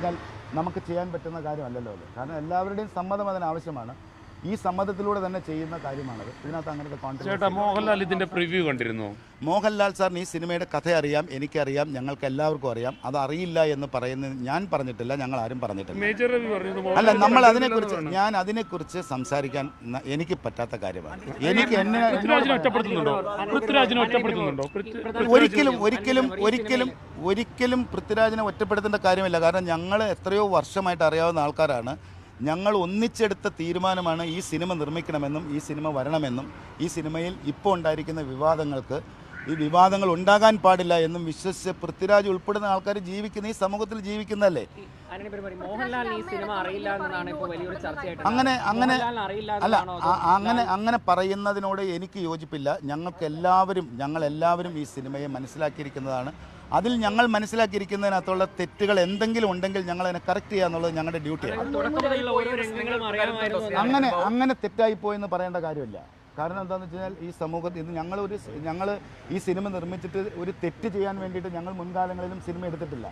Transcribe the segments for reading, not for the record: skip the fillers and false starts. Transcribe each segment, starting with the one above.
കഴിഞ്ഞാൽ നമുക്ക് ചെയ്യാൻ പറ്റുന്ന കാര്യമല്ലല്ലോ അത്. കാരണം എല്ലാവരുടെയും സമ്മതം അതിനാവശ്യമാണ്. ഈ സമ്മതത്തിലൂടെ തന്നെ ചെയ്യുന്ന കാര്യമാണത്. ഇതിനകത്ത് അങ്ങനത്തെ കോൺട്രിബ്യൂഷൻ. മോഹൻലാൽ ഇതിന്റെ പ്രിവ്യൂ കണ്ടിരുന്നു. മോഹൻലാൽ സാറിന് ഈ സിനിമയുടെ കഥ അറിയാം, എനിക്കറിയാം, ഞങ്ങൾക്ക് എല്ലാവർക്കും അറിയാം. അത് അറിയില്ല എന്ന് പറയുന്നത് ഞാൻ പറഞ്ഞിട്ടില്ല, ഞങ്ങൾ ആരും പറഞ്ഞിട്ടില്ല. അല്ല, നമ്മൾ അതിനെക്കുറിച്ച് ഞാൻ അതിനെക്കുറിച്ച് സംസാരിക്കാൻ എനിക്ക് പറ്റാത്ത കാര്യമാണ്. എനിക്ക് ഒരിക്കലും പൃഥ്വിരാജിനെ ഒറ്റപ്പെടുത്തേണ്ട കാര്യമില്ല. കാരണം ഞങ്ങൾ എത്രയോ വർഷമായിട്ട് അറിയാവുന്ന ആൾക്കാരാണ്. ഞങ്ങൾ ഒന്നിച്ചെടുത്ത തീരുമാനമാണ് ഈ സിനിമ നിർമ്മിക്കണമെന്നും ഈ സിനിമ വരണമെന്നും ഈ സിനിമയിൽ ഇപ്പോൾ ഉണ്ടായിരിക്കുന്ന ഈ വിവാദങ്ങൾ ഉണ്ടാകാൻ പാടില്ല എന്നും വിശ്വസിച്ച് പൃഥ്വിരാജ് ഉൾപ്പെടുന്ന ആൾക്കാർ ജീവിക്കുന്ന ഈ സമൂഹത്തിൽ ജീവിക്കുന്നതല്ലേ. അങ്ങനെ പറയുന്നതിനോട് എനിക്ക് യോജിപ്പില്ല. ഞങ്ങളെല്ലാവരും ഈ സിനിമയെ മനസ്സിലാക്കിയിരിക്കുന്നതാണ്. അതിൽ ഞങ്ങൾ മനസ്സിലാക്കിയിരിക്കുന്നതിനകത്തുള്ള തെറ്റുകൾ എന്തെങ്കിലും ഉണ്ടെങ്കിൽ ഞങ്ങൾ അതിനെ കറക്റ്റ് ചെയ്യുക എന്നുള്ളത് ഞങ്ങളുടെ ഡ്യൂട്ടിയാണ്. അങ്ങനെ തെറ്റായി പോയെന്ന് പറയേണ്ട കാര്യമില്ല. കാരണം എന്താണെന്ന് വെച്ച് കഴിഞ്ഞാൽ ഈ സമൂഹത്തിൽ ഞങ്ങൾ ഈ സിനിമ നിർമ്മിച്ചിട്ട് ഒരു തെറ്റ് ചെയ്യാൻ വേണ്ടിയിട്ട് ഞങ്ങൾ മുൻകാലങ്ങളിലും സിനിമ എടുത്തിട്ടില്ല.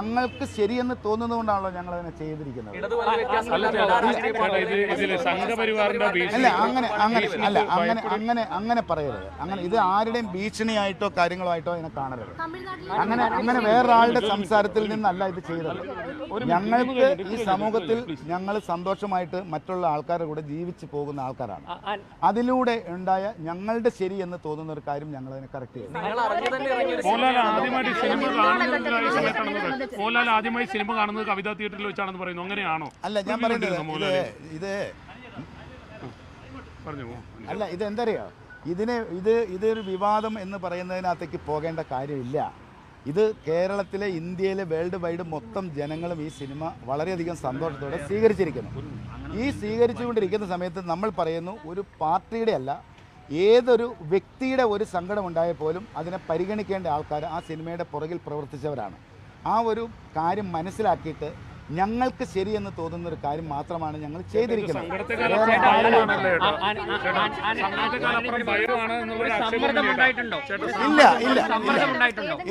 ഞങ്ങൾക്ക് ശരിയെന്ന് തോന്നുന്നതുകൊണ്ടാണല്ലോ ഞങ്ങൾ അതിനെ ചെയ്തിരിക്കുന്നത്. അങ്ങനെ പറയരുത്. ഇത് ആരുടെയും ഭീഷണിയായിട്ടോ കാര്യങ്ങളോ ആയിട്ടോ അതിനെ കാണരുത്. അങ്ങനെ വേറൊരാളുടെ സംസാരത്തിൽ നിന്നല്ല ഇത് ചെയ്തത്. ഞങ്ങൾക്ക് ഈ സമൂഹത്തിൽ ഞങ്ങൾ സന്തോഷമായിട്ട് മറ്റുള്ള ആൾക്കാരുടെ കൂടെ ജീവിച്ചു പോകുന്ന ആൾക്കാരാണ്. അതിലൂടെ ഉണ്ടായ ഞങ്ങളുടെ ശരി എന്ന് തോന്നുന്ന ഒരു കാര്യം ഞങ്ങൾ അതിനെ കറക്റ്റ് ചെയ്യും. ആദ്യമായി സിനിമ കാണുന്നത് കവിതാ തിയേറ്ററിൽ വെച്ചാണെന്ന് പറയുന്നു. അങ്ങനെയാണോ? അല്ല, ഞാൻ പറയുന്നത് ഇതെന്തറിയോ, ഇതൊരു വിവാദം എന്ന് പറയുന്നതിനകത്തേക്ക് പോകേണ്ട കാര്യമില്ല. ഇത് കേരളത്തിലെ, ഇന്ത്യയിലെ, വേൾഡ് വൈഡ് മൊത്തം ജനങ്ങളും ഈ സിനിമ വളരെയധികം സന്തോഷത്തോടെ സ്വീകരിച്ചിരിക്കുന്നു. ഈ സ്വീകരിച്ചുകൊണ്ടിരിക്കുന്ന സമയത്ത് നമ്മൾ പറയുന്നു, ഒരു പാർട്ടിയുടെ അല്ല, ഏതൊരു വ്യക്തിയുടെ ഒരു സങ്കടം ഉണ്ടായാൽ പോലും അതിനെ പരിഗണിക്കേണ്ട ആൾക്കാർ ആ സിനിമയുടെ പുറകിൽ പ്രവർത്തിച്ചവരാണ്. ആ ഒരു കാര്യം മനസ്സിലാക്കിയിട്ട് ഞങ്ങൾക്ക് ശരിയെന്ന് തോന്നുന്ന ഒരു കാര്യം മാത്രമാണ് ഞങ്ങൾ ചെയ്തിരിക്കുന്നത്.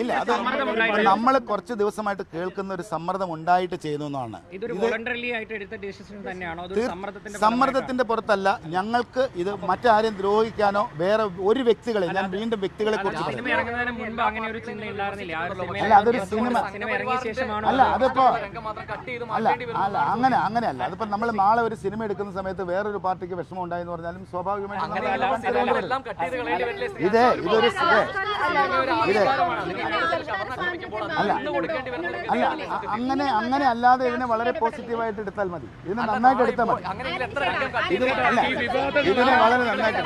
ഇല്ല, അത് നമ്മൾ കുറച്ച് ദിവസമായിട്ട് കേൾക്കുന്ന ഒരു സമ്മർദ്ദം ഉണ്ടായിട്ട് ചെയ്യുന്നതാണ്. സമ്മർദ്ദത്തിന്റെ പുറത്തല്ല. ഞങ്ങൾക്ക് ഇത് മറ്റാരെയും ദ്രോഹിക്കാനോ വേറെ ഒരു വ്യക്തികളെ, ഞാൻ വീണ്ടും വ്യക്തികളെ കുറിച്ച് അല്ല, അതൊരു സിനിമ അല്ല, അതിപ്പോ അങ്ങനെയല്ല. അതിപ്പോ നമ്മൾ നാളെ ഒരു സിനിമ എടുക്കുന്ന സമയത്ത് വേറൊരു പാർട്ടിക്ക് വിഷമം ഉണ്ടായെന്ന് പറഞ്ഞാലും സ്വാഭാവികമായിട്ടും അങ്ങനെ അല്ലാതെ ഇതിനെ വളരെ പോസിറ്റീവായിട്ട് എടുത്താൽ മതി. ഇതിനെ നന്നായിട്ട് എടുത്താൽ മതി. ഇതിനെ വളരെ നന്നായിട്ട്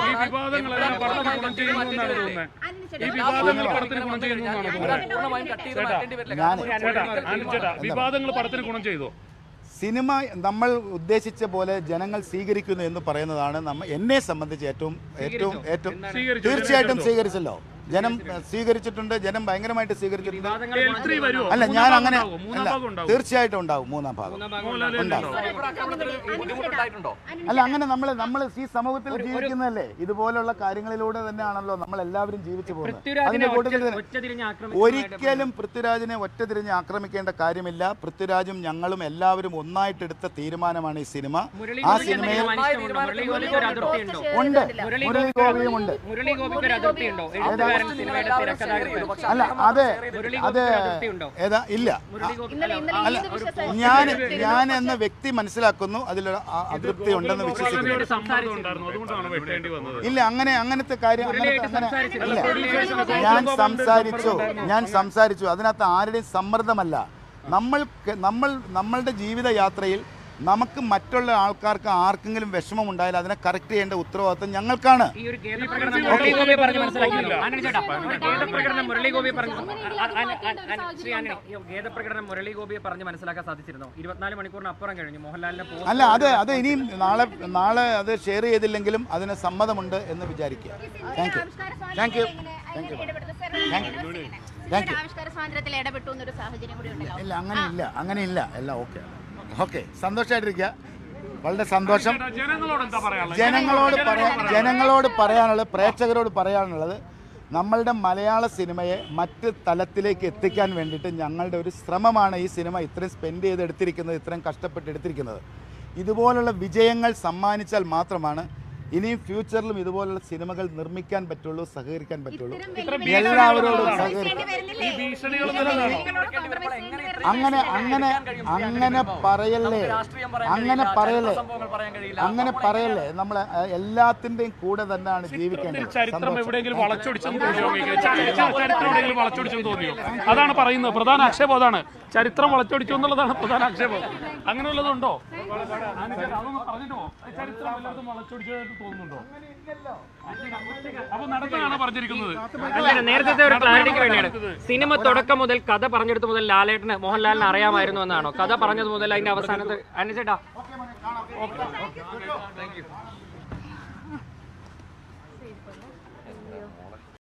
സിനിമ നമ്മൾ ഉദ്ദേശിച്ച പോലെ ജനങ്ങൾ സ്വീകരിക്കുന്നു എന്ന് പറയുന്നതാണ് എന്നെ സംബന്ധിച്ച് ഏറ്റവും തീർച്ചയായിട്ടും സ്വീകരിച്ചല്ലോ. ജനം സ്വീകരിച്ചിട്ടുണ്ട്. ജനം ഭയങ്കരമായിട്ട് സ്വീകരിച്ചിട്ടുണ്ട്. അല്ല, ഞാൻ അങ്ങനെ തീർച്ചയായിട്ടും ഉണ്ടാവും. മൂന്നാം ഭാഗം ഉണ്ടാവും. അല്ല, അങ്ങനെ നമ്മൾ ഈ സമൂഹത്തിൽ ജീവിക്കുന്നതല്ലേ, ഇതുപോലുള്ള കാര്യങ്ങളിലൂടെ തന്നെയാണല്ലോ നമ്മൾ എല്ലാവരും ജീവിച്ചു പോകുന്നത്. അതിന്റെ കൂട്ടത്തിൽ ഒരിക്കലും പൃഥ്വിരാജിനെ ഒറ്റതിരിഞ്ഞ് ആക്രമിക്കേണ്ട കാര്യമില്ല. പൃഥ്വിരാജും ഞങ്ങളും എല്ലാവരും ഒന്നായിട്ടെടുത്ത തീരുമാനമാണ് ഈ സിനിമ. ആ സിനിമയിൽ ഉണ്ട്, മുരളി ഗോപിയും ഉണ്ട്. അല്ല, ഏതാ ഇല്ല. ഞാൻ എന്ന വ്യക്തി മനസ്സിലാക്കുന്നു അതിലൊരു അതൃപ്തി ഉണ്ടെന്ന് വിശ്വസിക്കുന്നു. ഇല്ല, അങ്ങനത്തെ കാര്യം ഞാൻ സംസാരിച്ചു. അതിനകത്ത് ആരുടെയും സമ്മർദ്ദമല്ല. നമ്മളുടെ ജീവിതയാത്രയിൽ നമുക്ക് മറ്റുള്ള ആൾക്കാർക്ക് ആർക്കെങ്കിലും വിഷമം ഉണ്ടായാൽ അതിനെ കറക്റ്റ് ചെയ്യേണ്ട ഉത്തരവാദിത്വം ഞങ്ങൾക്കാണ്. മുരളി ഗോപിയെ പറഞ്ഞ് മനസ്സിലാക്കാൻ സാധിച്ചിരുന്നു. 24 മണിക്കൂറിനപ്പുറം കഴിഞ്ഞു. മോഹൻലാലിനെ അല്ല, അത് ഇനിയും നാളെ അത് ഷെയർ ചെയ്തില്ലെങ്കിലും അതിന് സമ്മതമുണ്ട് എന്ന് വിചാരിക്കുക. Thank you. ഇല്ല, അങ്ങനെയില്ല. എല്ലാം ഓക്കെ. സന്തോഷമായിട്ടിരിക്കുക. വളരെ സന്തോഷം. ജനങ്ങളോട് പറയാനുള്ളത്, പ്രേക്ഷകരോട് പറയാനുള്ളത്, നമ്മളുടെ മലയാള സിനിമയെ മറ്റ് തലത്തിലേക്ക് എത്തിക്കാൻ വേണ്ടിയിട്ട് ഞങ്ങളുടെ ഒരു ശ്രമമാണ് ഈ സിനിമ ഇത്രയും സ്പെൻഡ് ചെയ്തെടുത്തിരിക്കുന്നത്, ഇത്രയും കഷ്ടപ്പെട്ടെടുത്തിരിക്കുന്നത്. ഇതുപോലുള്ള വിജയങ്ങൾ സമ്മാനിച്ചാൽ മാത്രമാണ് ഇനിയും ഫ്യൂച്ചറിലും ഇതുപോലുള്ള സിനിമകൾ നിർമ്മിക്കാൻ പറ്റുള്ളൂ, സഹകരിക്കാൻ പറ്റുള്ളൂ. എല്ലാവരോടും സഹകരിക്കും. ഈ ഭീഷണികൾ നിലനിൽക്കണോ? അങ്ങനെ അങ്ങനെ അങ്ങനെ പറയല്ലേ, അങ്ങനെ പറയല്ലേ. നമ്മൾ എല്ലാത്തിൻ്റെയും കൂടെ തന്നെയാണ് ജീവിക്കേണ്ടത്. ചരിത്രം എവിടെയെങ്കിലും വളച്ചൊടിച്ചെന്ന് തോന്നിയോ? ചരിത്രം എവിടെയെങ്കിലും വളച്ചൊടിച്ചെന്ന് തോന്നിയോ? അതാണ് പറയുന്നത്. പ്രധാന ആക്ഷേപം അതാണ്. ചരിത്രം വളച്ചൊടിച്ചു എന്നുള്ളതാണ് പ്രധാന ആക്ഷേപം. അങ്ങനെയുള്ളതുണ്ടോ? അതൊന്ന് പറഞ്ഞിട്ട് പോ. ചരിത്രം എല്ലായിടത്തും വളച്ചൊടിച്ചതായിട്ട് തോന്നുന്നുണ്ടോ? അപ്പൊ നടത്താനാണ് പറഞ്ഞിരിക്കുന്നത്. നേരത്തെ ഒരു ക്ലാരിറ്റിക്ക് വേണ്ടിയാണ്. സിനിമ തുടക്കം മുതൽ കഥ പറഞ്ഞെടുത്ത് മുതൽ ലാലേട്ടന് മോഹൻലാലിനെ അറിയാമായിരുന്നു എന്നാണോ? കഥ പറഞ്ഞത് മുതൽ അതിന്റെ അവസാനത്ത് അനുസേട്ടാ.